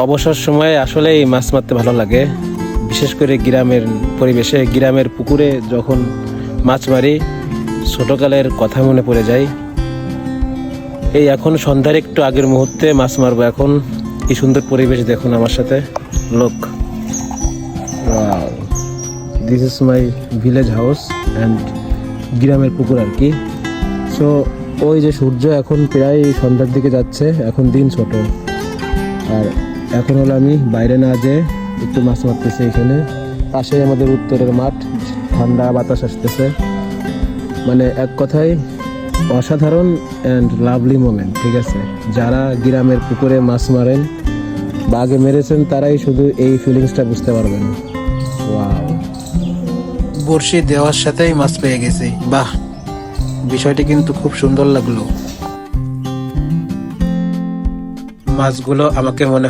অবসর সময়ে আসলেই মাছ মারতে ভালো লাগে, বিশেষ করে গ্রামের পরিবেশে, গ্রামের পুকুরে যখন মাছ মারি ছোটকালের কথা মনে পড়ে যায়। এই এখন সন্ধ্যার একটু আগের মুহূর্তে মাছ মারবো। এখন কি সুন্দর পরিবেশ দেখুন আমার সাথে। লোক, this is my village house and গ্রামের পুকুর আর কি। সো ওই যে সূর্য এখন প্রায় সন্ধ্যার দিকে যাচ্ছে, এখন দিন ছোট। আর এখন হলো আমি বাইরে না যেয়ে একটু মাছ মারতেছি এখানে। পাশেই আমাদের উত্তরের মাঠ, ঠান্ডা বাতাস আসতেছে। মানে এক কথায় অসাধারণ অ্যান্ড লাভলি মোমেন্ট, ঠিক আছে? যারা গ্রামের পুকুরে মাছ মারেন বা আগে মেরেছেন তারাই শুধু এই ফিলিংসটা বুঝতে পারবেন। ওয়াও, বড়শি দেওয়ার সাথেই মাছ পেয়ে গেছি। বাহ, বিষয়টি কিন্তু খুব সুন্দর লাগলো। মাছগুলো আমাকে মনে